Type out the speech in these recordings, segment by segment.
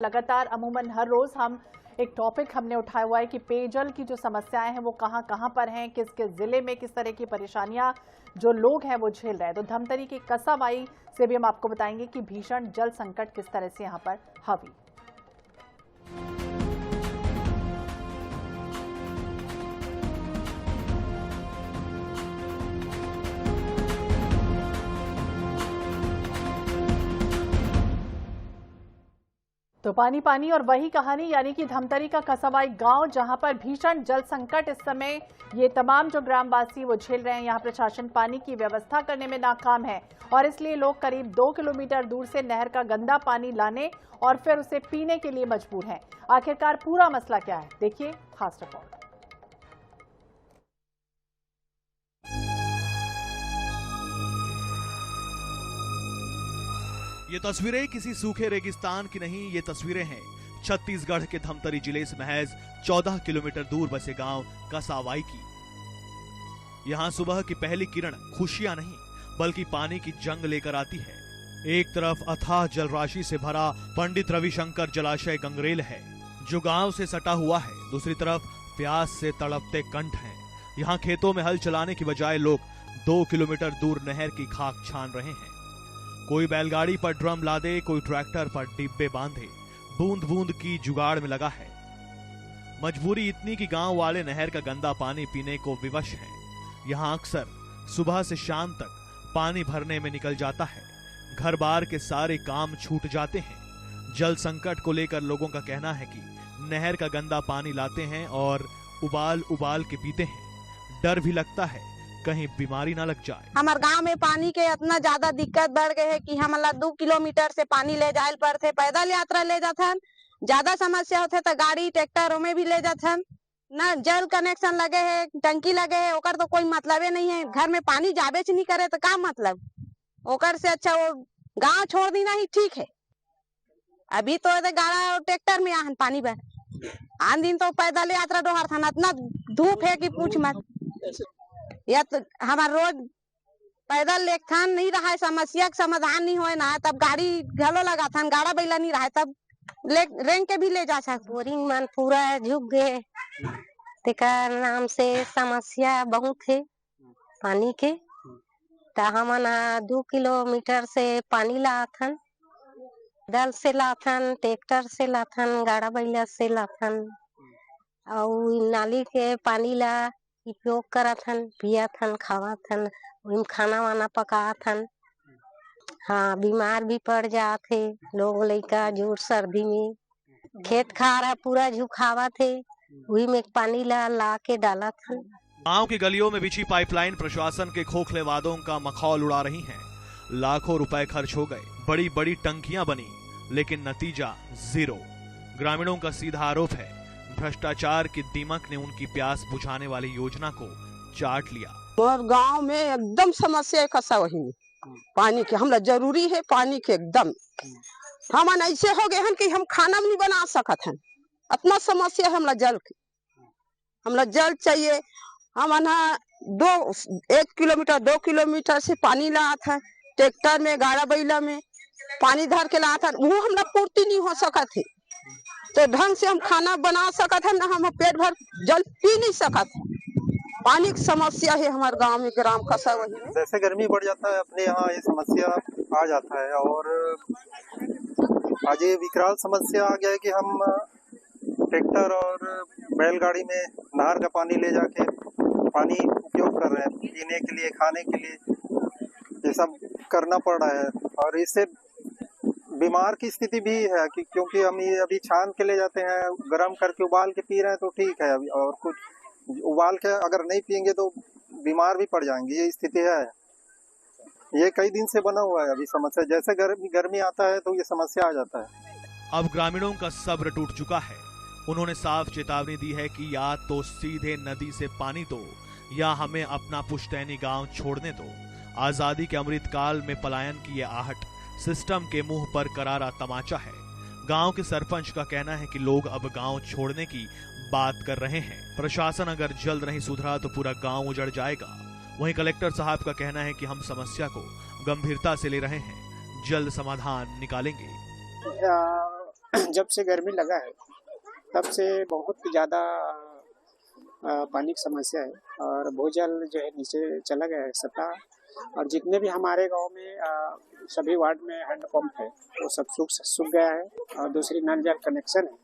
लगातार अमूमन हर रोज हम एक टॉपिक हमने उठाया हुआ है कि पेयजल की जो समस्याएं हैं वो कहां कहां पर हैं, किस किस जिले में किस तरह की परेशानियां जो लोग हैं वो झेल रहे हैं। तो धमतरी की कसाबाई से भी हम आपको बताएंगे कि भीषण जल संकट किस तरह से यहां पर हावी। तो पानी पानी और वही कहानी, यानी कि धमतरी का कसाबाई गांव जहां पर भीषण जल संकट इस समय ये तमाम जो ग्रामवासी वो झेल रहे हैं। यहां प्रशासन पानी की व्यवस्था करने में नाकाम है और इसलिए लोग करीब 2 किलोमीटर दूर से नहर का गंदा पानी लाने और फिर उसे पीने के लिए मजबूर हैं। आखिरकार पूरा मसला क्या है, देखिए खास रिपोर्ट। ये तस्वीरें किसी सूखे रेगिस्तान की नहीं, ये तस्वीरें हैं छत्तीसगढ़ के धमतरी जिले से महज 14 किलोमीटर दूर बसे गांव कसाबाई की। यहां सुबह की पहली किरण खुशियां नहीं बल्कि पानी की जंग लेकर आती है। एक तरफ अथाह जलराशि से भरा पंडित रविशंकर जलाशय गंगरेल है जो गांव से सटा हुआ है, दूसरी तरफ प्यास से तड़पते कंठ हैं। यहाँ खेतों में हल चलाने की बजाय लोग 2 किलोमीटर दूर नहर की खाक छान रहे हैं। कोई बैलगाड़ी पर ड्रम लादे, कोई ट्रैक्टर पर डिब्बे बांधे, बूंद बूंद की जुगाड़ में लगा है। मजबूरी इतनी कि गांव वाले नहर का गंदा पानी पीने को विवश हैं। यहां अक्सर सुबह से शाम तक पानी भरने में निकल जाता है, घर बार के सारे काम छूट जाते हैं। जल संकट को लेकर लोगों का कहना है कि नहर का गंदा पानी लाते हैं और उबाल उबाल के पीते हैं। डर भी लगता है कहीं बीमारी ना लग जाए। हमारे गांव में पानी के इतना ज्यादा दिक्कत बढ़ गए है कि हमला 2 किलोमीटर से पानी ले जाए पड़ते, पैदल यात्रा ले जाथन। ज्यादा समस्या होते तो गाड़ी ट्रैक्टर में भी ले जाथन। ना जल कनेक्शन लगे है, टंकी लगे है, ओकर तो कोई मतलब नहीं है। घर में पानी जाबे नहीं करे तो का मतलब, ओकर से अच्छा वो गाँव छोड़ देना ही ठीक है। अभी तो गाड़ा ट्रैक्टर में आहन पानी भर, आन दिन तो पैदल यात्रा डोहर था। इतना धूप है कि पूछ मत। या तो हमार रोज पैदल लेखन नहीं रहा है, समस्या का समाधान नहीं होए ना, तब गाड़ी घलो लगा था, गाड़ा बैला नहीं रहा तब रेंग के भी ले जा सकते। बोरिंग मन पूरा झुक गए, तेकर नाम से समस्या बहुत है पानी के। तो हमन 2 किलोमीटर से पानी लाथन, दल से लाथन, ट्रैक्टर से लाथन, गाड़ा बैला से लाथन और नाली के पानी ला उपयोग करथन, पियाथन, खावाथन, उन खाना वाना पकाथन। हाँ, बीमार भी पड़ जाते लोग, लइका जोर सर्दी में खेत खार पूरा झुकावा थे, वही में पानी ला के डाला था। गांव की गलियों में बिछी पाइपलाइन प्रशासन के खोखले वादों का मखौल उड़ा रही हैं। लाखों रुपए खर्च हो गए, बड़ी बड़ी टंकियां बनी, लेकिन नतीजा जीरो। ग्रामीणों का सीधा आरोप है भ्रष्टाचार की दीमक ने उनकी प्यास बुझाने वाली योजना को चाट लिया। और गांव में एकदम समस्या कसा वही पानी के, हमरा जरूरी है पानी के एकदम। हम ऐसे हो गए हैं कि हम खाना नहीं बना सकत हैं, इतना समस्या है हमरा जल की। हमरा जल चाहिए। हम 1 किलोमीटर 2 किलोमीटर से पानी लात है, ट्रैक्टर में गाड़ा बैला में पानी धर के लात है, वो हमरा पूर्ति नहीं हो सकत है। तो ढंग से हम खाना बना सकत है ना, हम पेट भर जल पी नहीं सकत है। पानी की समस्या है हमारे गांव में, ग्राम कसाबाई में। जैसे गर्मी बढ़ जाता है अपने यहाँ ये समस्या आ जाता है, और आज ये विकराल समस्या आ गया है कि हम ट्रैक्टर और बैलगाड़ी में नहर का पानी ले जाके पानी उपयोग कर रहे हैं, पीने के लिए, खाने के लिए, ये सब करना पड़ रहा है। और इससे बीमार की स्थिति भी है कि क्योंकि हम ये अभी छान के ले जाते हैं, गर्म करके उबाल के पी रहे हैं तो ठीक है अभी, और कुछ उबाल के अगर नहीं पियेंगे तो बीमार भी पड़ जाएंगे, ये स्थिति है। ये कई दिन से बना हुआ है अभी समस्या, जैसे गर्मी आता है तो ये समस्या आ जाता है। अब ग्रामीणों का सब्र टूट चुका है। उन्होंने साफ चेतावनी दी है कि या तो सीधे नदी से पानी दो या हमें अपना पुश्तैनी गांव छोड़ने दो। आजादी के अमृत काल में पलायन की ये आहट सिस्टम के मुंह पर करारा तमाचा है। गांव के सरपंच का कहना है कि लोग अब गांव छोड़ने की बात कर रहे हैं। प्रशासन अगर जल्द नहीं सुधरा तो पूरा गांव उजड़ जाएगा। वहीं कलेक्टर साहब का कहना है कि हम समस्या को गंभीरता से ले रहे हैं, जल्द समाधान निकालेंगे। जब से गर्मी लगा है तब से बहुत ज़्यादा पानी की समस्या है और भूजल जो है नीचे चला गया है सतह। और जितने भी हमारे गांव में सभी वार्ड में हैंडपम्प है वो सब सूख गया है। और दूसरी नल जल कनेक्शन है,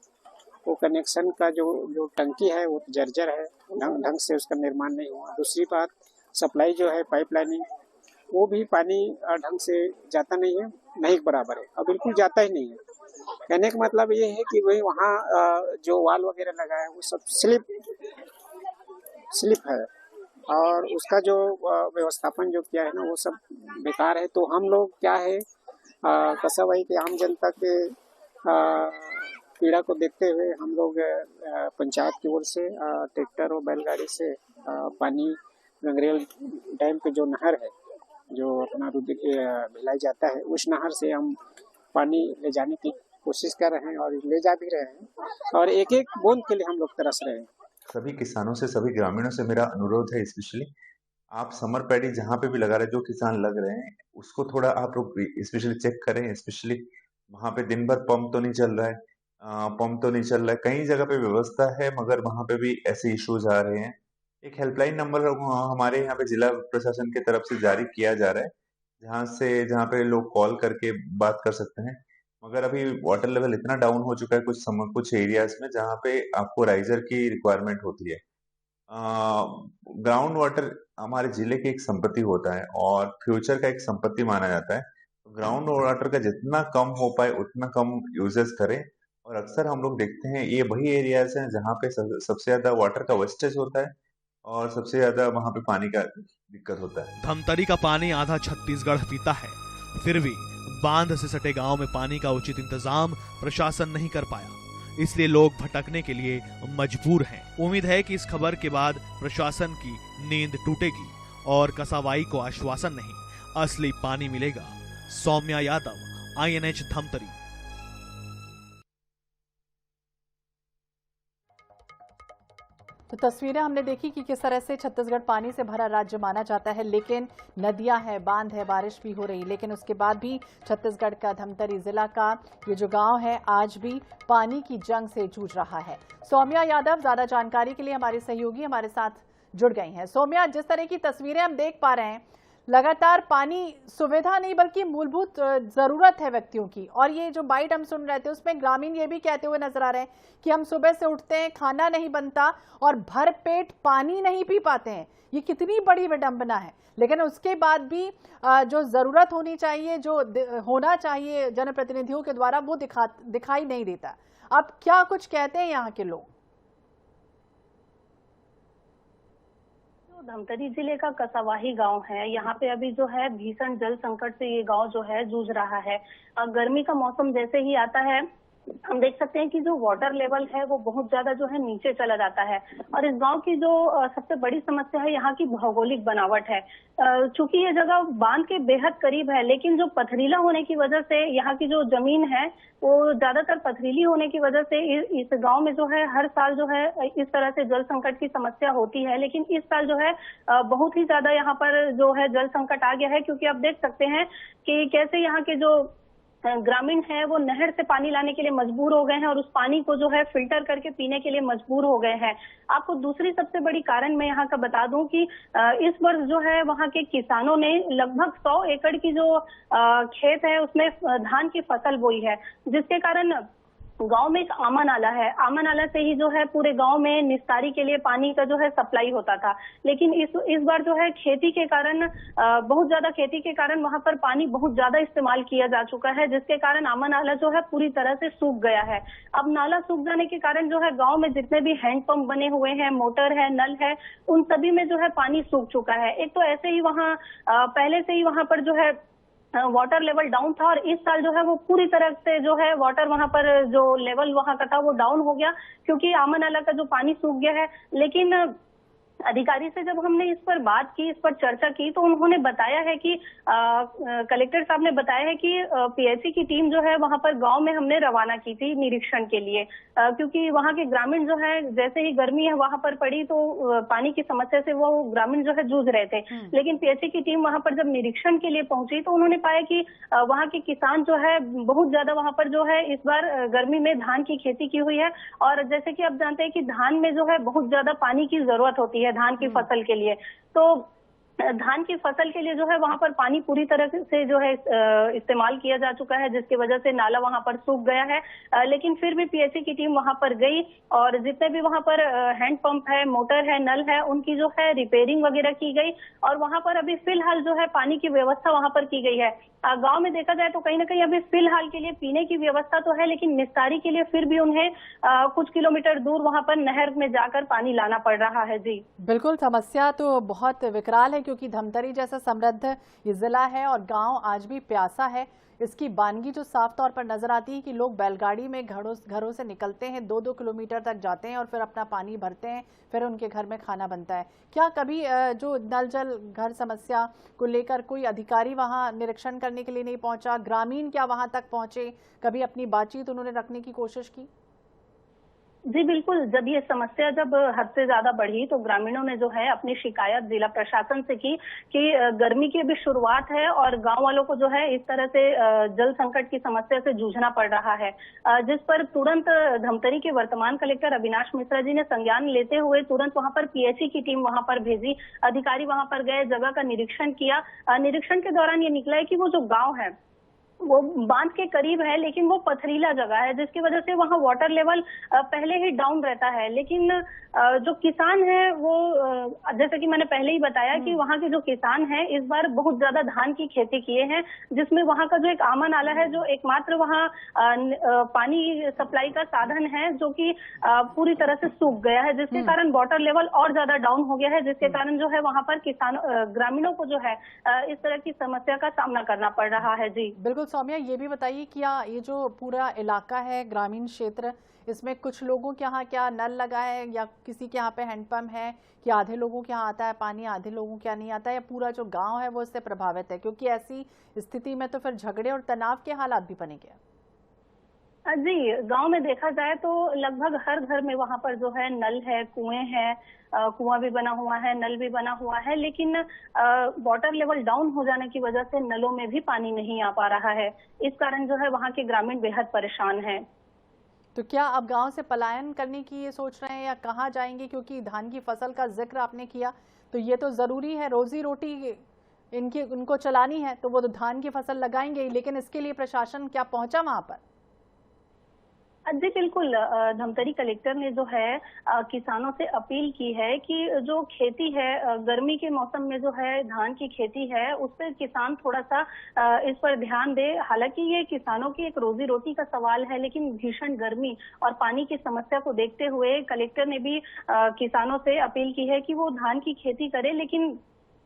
वो कनेक्शन का जो टंकी है वो जर्जर है, ढंग से उसका निर्माण नहीं हुआ। दूसरी बात, सप्लाई जो है पाइपलाइनिंग, वो भी पानी ढंग से जाता नहीं है, नहीं बराबर है और बिल्कुल जाता ही नहीं है। कहने का मतलब ये है कि वही वहाँ जो वाल वगैरह लगा है वो सब स्लिप है और उसका जो व्यवस्थापन जो किया है ना वो सब बेकार है। तो हम लोग क्या है, कसावाई के आम जनता के पीड़ा को देखते हुए हम लोग पंचायत की ओर से ट्रैक्टर और बैलगाड़ी से पानी गंगरेल डैम पे जो नहर है जो अपना भिलाई जाता है, उस नहर से हम पानी ले जाने की कोशिश कर रहे हैं और ले जा भी रहे हैं और एक एक बूंद के लिए हम लोग तरस रहे हैं। सभी किसानों से, सभी ग्रामीणों से मेरा अनुरोध है, स्पेशली आप समर पैडी जहाँ पे भी लगा रहे, जो किसान लग रहे हैं उसको थोड़ा आप लोग स्पेशली चेक करें। स्पेशली वहाँ पे दिन भर पंप तो नहीं चल रहा है, कई जगह पे व्यवस्था है मगर वहाँ पे भी ऐसे इश्यूज आ रहे हैं। एक हेल्पलाइन नंबर हमारे यहाँ पे जिला प्रशासन की तरफ से जारी किया जा रहा है, जहाँ पे लोग कॉल करके बात कर सकते हैं। मगर अभी वाटर लेवल इतना डाउन हो चुका है कुछ एरियाज में जहाँ पे आपको राइजर की रिक्वायरमेंट होती है। ग्राउंड वाटर हमारे जिले की एक संपत्ति होता है और फ्यूचर का एक संपत्ति माना जाता है। ग्राउंड वाटर का जितना कम हो पाए उतना कम यूजेस करें। और अक्सर हम लोग देखते हैं ये वही एरियाज हैं जहाँ पे सबसे ज्यादा वाटर का वेस्टेज होता है और सबसे ज्यादा वहाँ पे पानी का दिक्कत होता है। धमतरी का पानी आधा छत्तीसगढ़ पीता है, फिर भी बांध से सटे गांव में पानी का उचित इंतजाम प्रशासन नहीं कर पाया, इसलिए लोग भटकने के लिए मजबूर हैं। उम्मीद है कि इस खबर के बाद प्रशासन की नींद टूटेगी और कसावाई को आश्वासन नहीं, असली पानी मिलेगा। सौम्या यादव, INH धमतरी। तो तस्वीरें हमने देखी कि किस तरह से छत्तीसगढ़ पानी से भरा राज्य माना जाता है, लेकिन नदियां हैं, बांध है, बारिश भी हो रही, लेकिन उसके बाद भी छत्तीसगढ़ का धमतरी जिला का ये जो गांव है आज भी पानी की जंग से जूझ रहा है। सौम्या यादव ज्यादा जानकारी के लिए हमारी सहयोगी हमारे साथ जुड़ गई हैं। सौम्या, जिस तरह की तस्वीरें हम देख पा रहे हैं, लगातार पानी सुविधा नहीं बल्कि मूलभूत जरूरत है व्यक्तियों की। और ये जो बाइट हम सुन रहे थे उसमें ग्रामीण ये भी कहते हुए नजर आ रहे हैं कि हम सुबह से उठते हैं, खाना नहीं बनता और भरपेट पानी नहीं पी पाते हैं। ये कितनी बड़ी विडंबना है। लेकिन उसके बाद भी जो जरूरत होनी चाहिए, जो होना चाहिए जनप्रतिनिधियों के द्वारा, वो दिखाई नहीं देता। अब क्या कुछ कहते हैं यहाँ के लोग? धमतरी जिले का कसावाही गांव है, यहाँ पे अभी जो है भीषण जल संकट से ये गांव जो है जूझ रहा है। गर्मी का मौसम जैसे ही आता है हम देख सकते हैं कि जो वाटर लेवल है वो बहुत ज्यादा जो है नीचे चला जाता है। और इस गांव की जो सबसे बड़ी समस्या है यहाँ की भौगोलिक बनावट है। चूंकि ये जगह बांध के बेहद करीब है, लेकिन जो पथरीला होने की वजह से यहाँ की जो जमीन है वो ज्यादातर पथरीली होने की वजह से इस गांव में जो है हर साल जो है इस तरह से जल संकट की समस्या होती है। लेकिन इस साल जो है बहुत ही ज्यादा यहाँ पर जो है जल संकट आ गया है, क्योंकि आप देख सकते हैं कि कैसे यहाँ के जो ग्रामीण है वो नहर से पानी लाने के लिए मजबूर हो गए हैं और उस पानी को जो है फिल्टर करके पीने के लिए मजबूर हो गए हैं। आपको दूसरी सबसे बड़ी कारण मैं यहाँ का बता दूं कि इस वर्ष जो है वहाँ के किसानों ने लगभग 100 एकड़ की जो खेत है उसमें धान की फसल बोई है, जिसके कारण गांव में एक आमा नाला है। आमा नाला से ही जो है पूरे गांव में निस्तारी के लिए पानी का जो है सप्लाई होता था। लेकिन इस बार जो है खेती के कारण बहुत ज्यादा खेती के कारण वहां पर पानी बहुत ज्यादा इस्तेमाल किया जा चुका है, जिसके कारण आमा नाला जो है पूरी तरह से सूख गया है। अब नाला सूख जाने के कारण जो है गाँव में जितने भी हैंडपंप बने हुए हैं, मोटर है, नल है, उन सभी में जो है पानी सूख चुका है। एक तो ऐसे ही वहाँ पहले से ही वहां पर जो है वाटर लेवल डाउन था और इस साल जो है वो पूरी तरह से जो है वाटर वहां पर जो लेवल वहां का था वो डाउन हो गया, क्योंकि आमा नाला का जो पानी सूख गया है। लेकिन अधिकारी से जब हमने इस पर बात की, इस पर चर्चा की, तो उन्होंने बताया है कि कलेक्टर साहब ने बताया है कि पीएचई की टीम जो है वहां पर गांव में हमने रवाना की थी निरीक्षण के लिए, क्योंकि वहां के ग्रामीण जो है जैसे ही गर्मी है वहां पर पड़ी तो पानी की समस्या से वो ग्रामीण जो है जूझ रहे थे। लेकिन पीएचई की टीम वहां पर जब निरीक्षण के लिए पहुंची तो उन्होंने पाया कि वहां के किसान जो है बहुत ज्यादा वहां पर जो है इस बार गर्मी में धान की खेती की हुई है। और जैसे कि आप जानते हैं कि धान में जो है बहुत ज्यादा पानी की जरूरत होती है धान की फसल के लिए, तो धान की फसल के लिए जो है वहां पर पानी पूरी तरह से जो है इस्तेमाल किया जा चुका है, जिसकी वजह से नाला वहां पर सूख गया है। लेकिन फिर भी पीएचई की टीम वहां पर गई और जितने भी वहां पर हैंड पंप है, मोटर है, नल है, उनकी जो है रिपेयरिंग वगैरह की गई और वहां पर अभी फिलहाल जो है पानी की व्यवस्था वहां पर की गई है। गांव में देखा जाए तो कहीं ना कहीं अभी फिलहाल के लिए पीने की व्यवस्था तो है, लेकिन निस्तारी के लिए फिर भी उन्हें कुछ किलोमीटर दूर वहां पर नहर में जाकर पानी लाना पड़ रहा है। जी बिल्कुल, समस्या तो बहुत विकराल है क्योंकि धमतरी जैसा समृद्ध ये जिला है और गांव आज भी प्यासा है। इसकी वानगी जो साफ तौर पर नजर आती है कि लोग बैलगाड़ी में घरों से निकलते हैं, 2-2 किलोमीटर तक जाते हैं और फिर अपना पानी भरते हैं, फिर उनके घर में खाना बनता है। क्या कभी जो नल जल घर समस्या को लेकर कोई अधिकारी वहां निरीक्षण करने के लिए नहीं पहुंचा? ग्रामीण क्या वहां तक पहुंचे? कभी अपनी बातचीत उन्होंने रखने की कोशिश की? जी बिल्कुल, जब ये समस्या जब हद से ज्यादा बढ़ी तो ग्रामीणों ने जो है अपनी शिकायत जिला प्रशासन से की कि गर्मी की अभी शुरुआत है और गांव वालों को जो है इस तरह से जल संकट की समस्या से जूझना पड़ रहा है, जिस पर तुरंत धमतरी के वर्तमान कलेक्टर अविनाश मिश्रा जी ने संज्ञान लेते हुए तुरंत वहां पर पीएचई की टीम वहां पर भेजी। अधिकारी वहां पर गए, जगह का निरीक्षण किया। निरीक्षण के दौरान ये निकला है कि वो जो गाँव है वो बांध के करीब है, लेकिन वो पथरीला जगह है, जिसकी वजह से वहाँ वाटर लेवल पहले ही डाउन रहता है। लेकिन जो किसान है वो जैसे कि मैंने पहले ही बताया कि वहाँ के जो किसान हैं इस बार बहुत ज्यादा धान की खेती किए हैं, जिसमें वहाँ का जो एक आमा नाला है जो एकमात्र वहाँ पानी सप्लाई का साधन है, जो कि पूरी तरह से सूख गया है, जिसके कारण वाटर लेवल और ज्यादा डाउन हो गया है, जिसके कारण जो है वहाँ पर किसान ग्रामीणों को जो है इस तरह की समस्या का सामना करना पड़ रहा है। जी बिल्कुल सौम्या, ये भी बताइए क्या ये जो पूरा इलाका है ग्रामीण क्षेत्र, इसमें कुछ लोगों के यहाँ क्या नल लगा है या किसी के यहाँ पे हैंडपंप है कि आधे लोगों के यहाँ आता है पानी, आधे लोगों के यहाँ नहीं आता है, या पूरा जो गांव है वो इससे प्रभावित है? क्योंकि ऐसी स्थिति में तो फिर झगड़े और तनाव के हालात भी बनेंगे। जी, गांव में देखा जाए तो लगभग हर घर में वहां पर जो है नल है, कुएं हैं, कुआं भी बना हुआ है, नल भी बना हुआ है, लेकिन वाटर लेवल डाउन हो जाने की वजह से नलों में भी पानी नहीं आ पा रहा है। इस कारण जो है वहां के ग्रामीण बेहद परेशान हैं। तो क्या आप गांव से पलायन करने की ये सोच रहे हैं या कहाँ जाएंगे? क्योंकि धान की फसल का जिक्र आपने किया तो ये तो जरूरी है, रोजी रोटी उनको चलानी है, तो वो तो धान की फसल लगाएंगे ही, लेकिन इसके लिए प्रशासन क्या पहुंचा वहां पर? जी बिल्कुल, धमतरी कलेक्टर ने जो है किसानों से अपील की है कि जो खेती है गर्मी के मौसम में जो है धान की खेती है उस पर किसान थोड़ा सा इस पर ध्यान दे। हालांकि ये किसानों की एक रोजी रोटी का सवाल है, लेकिन भीषण गर्मी और पानी की समस्या को देखते हुए कलेक्टर ने भी किसानों से अपील की है कि वो धान की खेती करे, लेकिन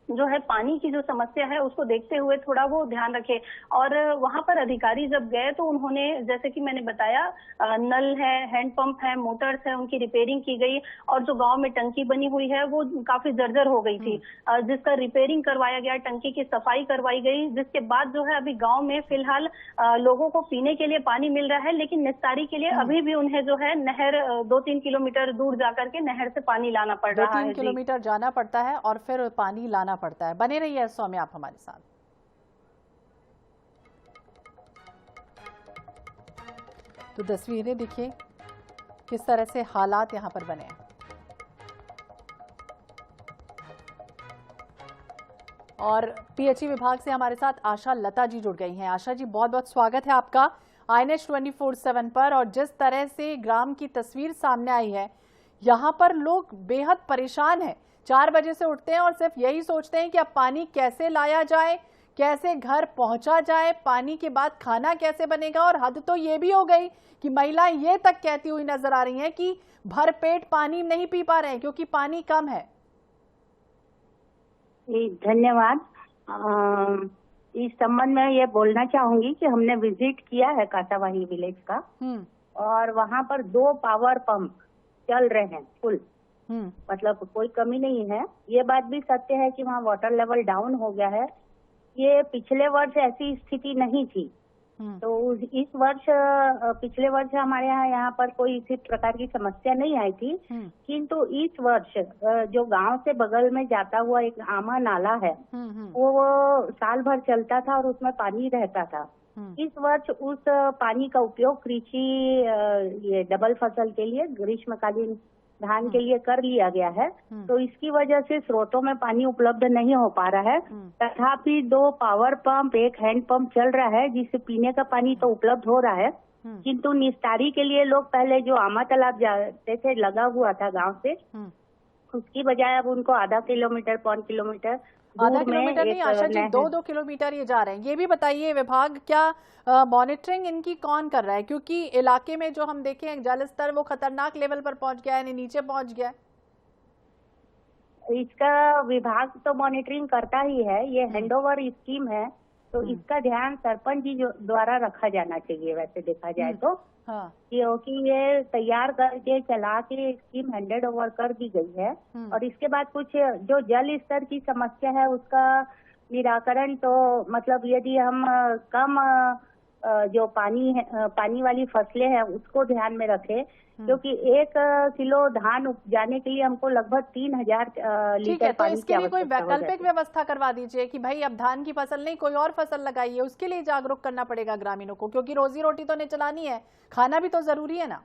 जो है पानी की जो समस्या है उसको देखते हुए थोड़ा वो ध्यान रखे। और वहां पर अधिकारी जब गए तो उन्होंने, जैसे कि मैंने बताया, नल है, हैंडपंप है, मोटर्स है, उनकी रिपेयरिंग की गई और जो गांव में टंकी बनी हुई है वो काफी जर्जर हो गई थी, जिसका रिपेयरिंग करवाया गया, टंकी की सफाई करवाई गई, जिसके बाद जो है अभी गाँव में फिलहाल लोगों को पीने के लिए पानी मिल रहा है, लेकिन निस्तारी के लिए अभी भी उन्हें जो है नहर 2-3 किलोमीटर दूर जाकर के नहर से पानी लाना पड़ रहा है। 2-3 किलोमीटर जाना पड़ता है और फिर पानी लाना पड़ता है। बने रहिए सौम्या आप हमारे साथ। तो तस्वीरें देखिए किस तरह से हालात यहां पर बने हैं। और पीएचई विभाग से हमारे साथ आशा लता जी जुड़ गई हैं। आशा जी, बहुत बहुत स्वागत है आपका INH 24/7 पर। और जिस तरह से ग्राम की तस्वीर सामने आई है, यहाँ पर लोग बेहद परेशान हैं। 4 बजे से उठते हैं और सिर्फ यही सोचते हैं कि अब पानी कैसे लाया जाए, कैसे घर पहुंचा जाए, पानी के बाद खाना कैसे बनेगा। और हद तो ये भी हो गई कि महिलाएं ये तक कहती हुई नजर आ रही हैं कि भरपेट पानी नहीं पी पा रहे हैं क्योंकि पानी कम है। धन्यवाद। इस संबंध में ये बोलना चाहूंगी कि हमने विजिट किया है कासावाही विलेज का और वहाँ पर 2 पावर पंप चल रहे हैं फुल, मतलब कोई कमी नहीं है। ये बात भी सत्य है कि वहाँ वाटर लेवल डाउन हो गया है। ये पिछले वर्ष ऐसी स्थिति नहीं थी। तो इस वर्ष पिछले वर्ष हमारे यहाँ पर कोई इसी प्रकार की समस्या नहीं आई थी, किंतु इस वर्ष जो गांव से बगल में जाता हुआ एक आमा नाला है, वो साल भर चलता था और उसमें पानी रहता था। इस वर्ष उस पानी का उपयोग कृषि ये डबल फसल के लिए, ग्रीष्मकालीन धान के लिए कर लिया गया है। तो इसकी वजह से स्रोतों में पानी उपलब्ध नहीं हो पा रहा है। तथापि 2 पावर पंप, 1 हैंड पंप चल रहा है, जिससे पीने का पानी तो उपलब्ध हो रहा है। किंतु निस्तारी के लिए लोग पहले जो आमा तालाब जाते थे, लगा हुआ था गांव से, उसकी बजाय अब उनको आधा किलोमीटर, 1 किलोमीटर, आधा किलोमीटर नहीं आशा जी, 2-2 किलोमीटर ये जा रहे हैं। ये भी बताइए विभाग क्या मॉनिटरिंग इनकी कौन कर रहा है, क्योंकि इलाके में जो हम देखें जल स्तर वो खतरनाक लेवल पर पहुंच गया है, नीचे पहुंच गया है। इसका विभाग तो मॉनिटरिंग करता ही है। ये हैंडओवर स्कीम है, तो इसका ध्यान सरपंच जी द्वारा रखा जाना चाहिए वैसे देखा जाए तो। क्योंकि ये तैयार करके चला के स्कीम हैंडेड ओवर कर दी गई है। और इसके बाद कुछ जो जल स्तर की समस्या है उसका निराकरण, तो मतलब यदि हम कम जो पानी वाली फसलें हैं उसको ध्यान में रखें, क्योंकि 1 किलो धान उपजाने के लिए हमको लगभग 3000 लीटर पानी की इसके लिए कोई आवश्यकता वैकल्पिक व्यवस्था करवा दीजिए कि भाई अब धान की फसल नहीं कोई और फसल लगाइए। उसके लिए जागरूक करना पड़ेगा ग्रामीणों को, क्योंकि रोजी रोटी तो नहीं चलानी है, खाना भी तो जरूरी है ना।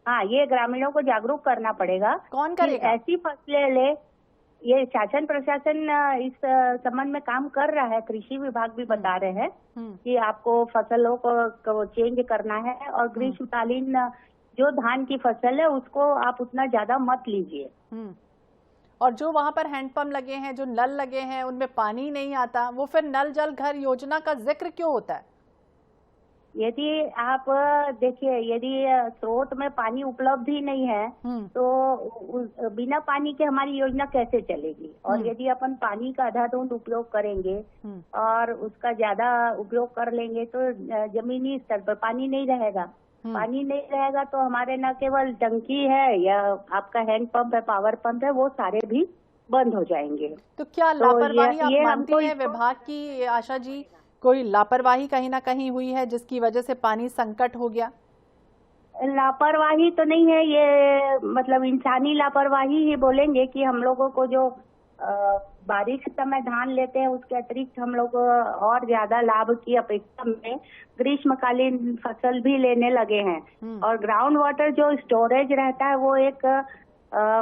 हाँ, ये ग्रामीणों को जागरूक करना पड़ेगा। कौन करेगा? ऐसी फसलें ले, ये शासन प्रशासन इस संबंध में काम कर रहा है। कृषि विभाग भी बता रहे हैं कि आपको फसलों को चेंज करना है, और ग्रीष्मकालीन जो धान की फसल है उसको आप उतना ज्यादा मत लीजिए। और जो वहाँ पर हैंडपंप लगे हैं, जो नल लगे हैं, उनमें पानी नहीं आता, वो फिर नल जल घर योजना का जिक्र क्यों होता है? यदि आप देखिए, यदि स्रोत में पानी उपलब्ध ही नहीं है तो बिना पानी के हमारी योजना कैसे चलेगी। और यदि अपन पानी का अंधाधुंध उपयोग करेंगे और उसका ज्यादा उपयोग कर लेंगे तो जमीनी स्तर पर पानी नहीं रहेगा। पानी नहीं रहेगा तो हमारे न केवल टंकी है या आपका हैंड पंप है, पावर पंप है, वो सारे भी बंद हो जाएंगे। तो क्या लापरवाही आप मानती हैं विभाग की आशा जी? कोई लापरवाही कहीं ना कहीं हुई है जिसकी वजह से पानी संकट हो गया? लापरवाही तो नहीं है, ये मतलब इंसानी लापरवाही ही बोलेंगे कि हम लोगों को जो बारिश के समय धान लेते हैं उसके अतिरिक्त हम लोग और ज्यादा लाभ की अपेक्षा में ग्रीष्मकालीन फसल भी लेने लगे हैं। और ग्राउंड वाटर जो स्टोरेज रहता है वो एक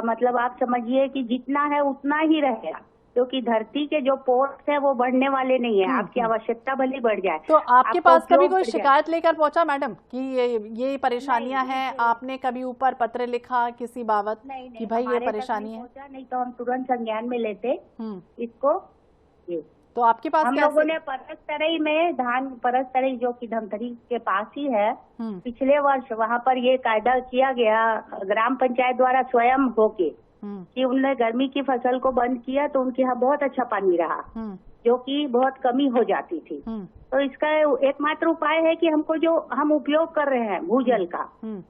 मतलब आप समझिए कि जितना है उतना ही रहेगा, क्योंकि धरती के जो पोर्स है वो बढ़ने वाले नहीं है। आपकी आवश्यकता भले बढ़ जाए। तो आपके पास कभी कोई शिकायत लेकर पहुंचा मैडम कि ये परेशानियां हैं? आपने कभी ऊपर पत्र लिखा किसी बाबत कि भाई ये परेशानी है? नहीं तो हम तुरंत संज्ञान में लेते इसको। तो आपके पास हम लोगों ने परसतरई में धान, परसतरई जो कि धमतरी के पास ही है, पिछले वर्ष वहाँ पर ये कायदा किया गया ग्राम पंचायत द्वारा स्वयं होके कि उन्होंने गर्मी की फसल को बंद किया, तो उनके यहाँ बहुत अच्छा पानी रहा, जो कि बहुत कमी हो जाती थी। तो इसका एकमात्र उपाय है कि हमको जो हम उपयोग कर रहे हैं भूजल का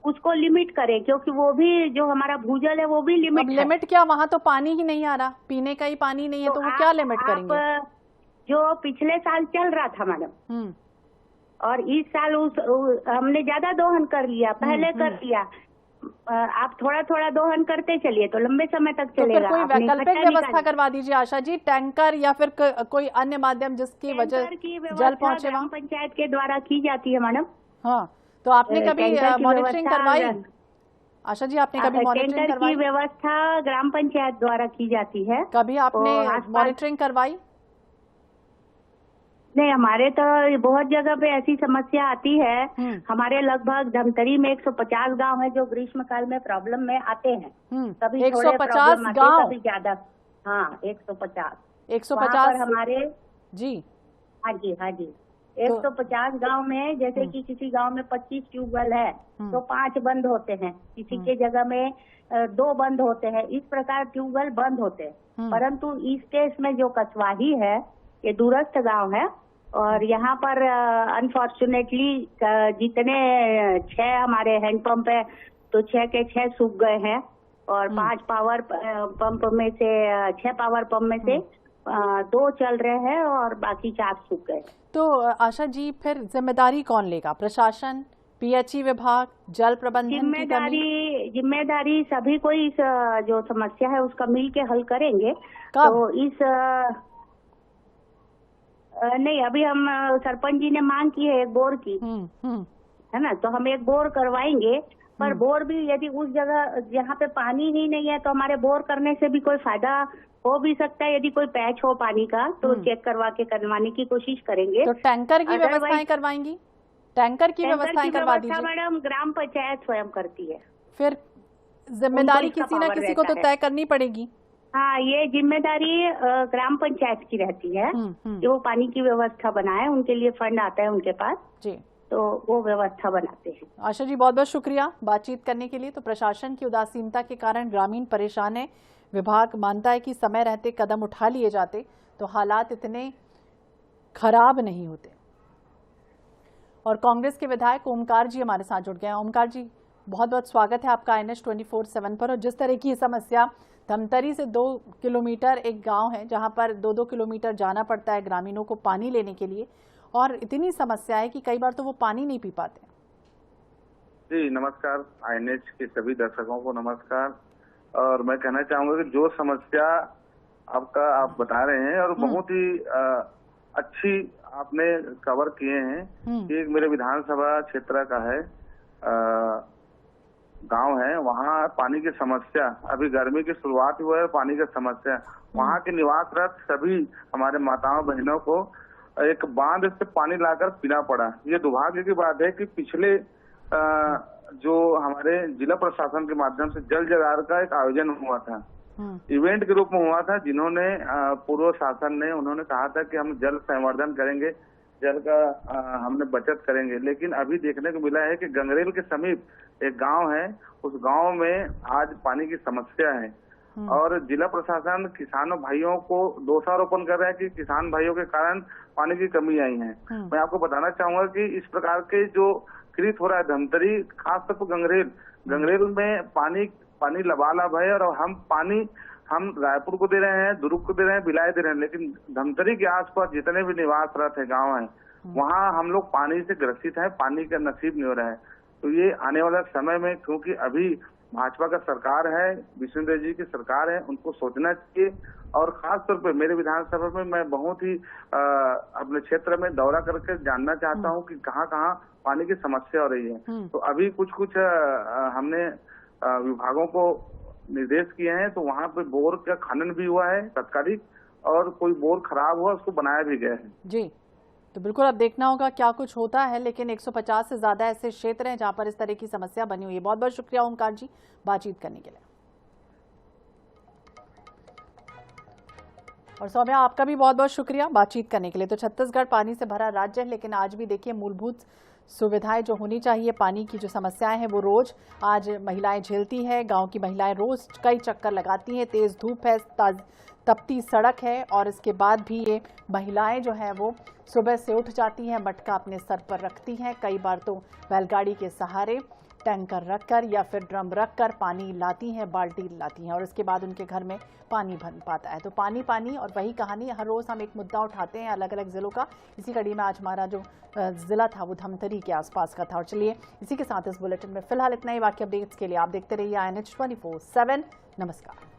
उसको लिमिट करें, क्योंकि वो भी जो हमारा भूजल है वो भी लिमिट क्या, वहाँ तो पानी ही नहीं आ रहा, पीने का ही पानी नहीं है, तो वो क्या लिमिट करेंगे? जो पिछले साल चल रहा था मैडम, और इस साल हमने ज्यादा दोहन कर लिया, पहले कर लिया। आप थोड़ा थोड़ा दोहन करते चलिए तो लंबे समय तक चलेगा। तो कोई वैकल्पिक व्यवस्था करवा दीजिए आशा जी, टैंकर या फिर कोई अन्य माध्यम जिसकी वजह जल पहुंचे वहाँ। पंचायत के द्वारा की जाती है मैडम। हाँ, तो आपने कभी मॉनिटरिंग करवाई आशा जी? आपने कभी मॉनिटरिंग करवाई? की व्यवस्था ग्राम पंचायत द्वारा की जाती है। कभी आपने मॉनिटरिंग करवाई? नहीं, हमारे तो बहुत जगह पे ऐसी समस्या आती है। हमारे लगभग धमतरी में 150 गांव है जो ग्रीष्म काल में प्रॉब्लम में आते हैं। कभी 150 गांव, कभी ज्यादा। हाँ, 150 हमारे जी। हाँ जी, हाँ जी, 150 गांव में जैसे कि किसी गांव में 25 ट्यूबवेल है तो 5 बंद होते हैं, किसी के जगह में 2 बंद होते हैं। इस प्रकार ट्यूबवेल बंद होते हैं। परंतु इस केस में जो कसवाही है ये दूरस्थ गांव है, और यहाँ पर अनफॉर्चुनेटली जितने 6 हमारे हैंडपंप है तो 6 के 6 सूख गए हैं। और 5 पावर पंप में से 6 पावर पंप में से 2 चल रहे हैं और बाकी 4 सूख गए। तो आशा जी, फिर जिम्मेदारी कौन लेगा? प्रशासन, पीएचई विभाग, जल प्रबंधन की कमी? जिम्मेदारी सभी को इस जो समस्या है उसका मिल के हल करेंगे। कब? तो इस नहीं, अभी हम सरपंच जी ने मांग की है एक बोर की, है ना, तो हम एक बोर करवाएंगे। पर बोर भी यदि उस जगह जहाँ पे पानी ही नहीं है तो हमारे बोर करने से भी कोई फायदा हो भी सकता है। यदि कोई पैच हो पानी का तो चेक करवाने की कोशिश करेंगे। तो टैंकर की व्यवस्थाएं करवाएंगी? टैंकर की व्यवस्थाएं करवा दीजिए। मैडम ग्राम पंचायत स्वयं करती है। फिर जिम्मेदारी किसी न किसी को तो तय करनी पड़ेगी। हाँ, ये जिम्मेदारी ग्राम पंचायत की रहती है कि वो पानी की व्यवस्था बनाए। उनके लिए फंड आता है उनके पास जी, तो वो व्यवस्था बनाते हैं। आशा जी, बहुत बहुत शुक्रिया बातचीत करने के लिए। तो प्रशासन की उदासीनता के कारण ग्रामीण परेशान है। विभाग मानता है कि समय रहते कदम उठा लिए जाते तो हालात इतने खराब नहीं होते। और कांग्रेस के विधायक ओमकार जी हमारे साथ जुड़ गए हैं। ओमकार जी, बहुत बहुत स्वागत है आपका NH 24/7 पर। और जिस तरह की समस्या, धमतरी से 2 किलोमीटर एक गांव है जहां पर 2-2 किलोमीटर जाना पड़ता है ग्रामीणों को पानी लेने के लिए, और इतनी समस्या है कि कई बार तो वो पानी नहीं पी पाते। जी नमस्कार, INH के सभी दर्शकों को नमस्कार। और मैं कहना चाहूंगा कि जो समस्या आप बता रहे हैं और बहुत ही अच्छी आपने कवर किए हैं कि एक मेरे विधानसभा क्षेत्र का है गांव है, वहाँ पानी की समस्या, अभी गर्मी की शुरुआत हुआ है, पानी की समस्या, वहाँ के निवासरत सभी हमारे माताओं बहनों को एक बांध से पानी लाकर पीना पड़ा। ये दुर्भाग्य की बात है कि पिछले जो हमारे जिला प्रशासन के माध्यम से जल जगार का एक आयोजन हुआ था, इवेंट के रूप में हुआ था, जिन्होंने पूर्व शासन ने उन्होंने कहा था कि हम जल संवर्धन करेंगे, जल का हमने बचत करेंगे। लेकिन अभी देखने को मिला है कि गंगरेल के समीप एक गांव है, उस गांव में आज पानी की समस्या है और जिला प्रशासन किसानों भाइयों को दोषारोपण कर रहा है कि किसान भाइयों के कारण पानी की कमी आई है। मैं आपको बताना चाहूंगा कि इस प्रकार के जो कृत हो रहा है धमतरी, खासतौर पर गंगरेल में पानी लबालब है और हम रायपुर को दे रहे हैं, दुर्ग को दे रहे हैं, भिलाई दे रहे हैं, लेकिन धमतरी के आसपास जितने भी निवासरत है गांव है, वहाँ हम लोग पानी से ग्रसित हैं, पानी का नसीब नहीं हो रहा है। तो ये आने वाला समय में, क्योंकि अभी भाजपा का सरकार है, विष्णुदेव जी की सरकार है, उनको सोचना चाहिए। और खास तौर पे मेरे विधानसभा में मैं बहुत ही अपने क्षेत्र में दौरा करके जानना चाहता हूँ कि कहाँ कहाँ पानी की समस्या हो रही है। तो अभी कुछ हमने विभागों को निर्देश किए हैं, तो वहाँ पे बोर का खनन भी हुआ है तत्कालिक, और कोई बोर खराब हुआ उसको बनाया भी गया है। जी, तो बिल्कुल अब देखना होगा क्या कुछ होता है, लेकिन 150 से ज्यादा ऐसे क्षेत्र हैं जहां पर इस तरह की समस्या बनी हुई है। बहुत बहुत शुक्रिया ओमकार जी बातचीत करने के लिए। और सौम्या, आपका भी बहुत बहुत शुक्रिया बातचीत करने के लिए। तो छत्तीसगढ़ पानी से भरा राज्य है, लेकिन आज भी देखिए मूलभूत सुविधाएं जो होनी चाहिए, पानी की जो समस्याएं हैं वो रोज आज महिलाएं झेलती है। गांव की महिलाएं रोज कई चक्कर लगाती हैं, तेज धूप है, तपती सड़क है, और इसके बाद भी ये महिलाएं जो हैं वो सुबह से उठ जाती हैं, मटका अपने सर पर रखती हैं, कई बार तो बैलगाड़ी के सहारे टैंकर रखकर या फिर ड्रम रखकर पानी लाती हैं, बाल्टी लाती हैं, और इसके बाद उनके घर में पानी भर पाता है। तो पानी पानी और वही कहानी, हर रोज़ हम एक मुद्दा उठाते हैं अलग अलग ज़िलों का। इसी कड़ी में आज हमारा जो ज़िला था वो धमतरी के आसपास का था। और चलिए इसी के साथ इस बुलेटिन में फिलहाल इतना ही। बाकी अपडेट्स के लिए आप देखते रहिए INH 24/7। नमस्कार।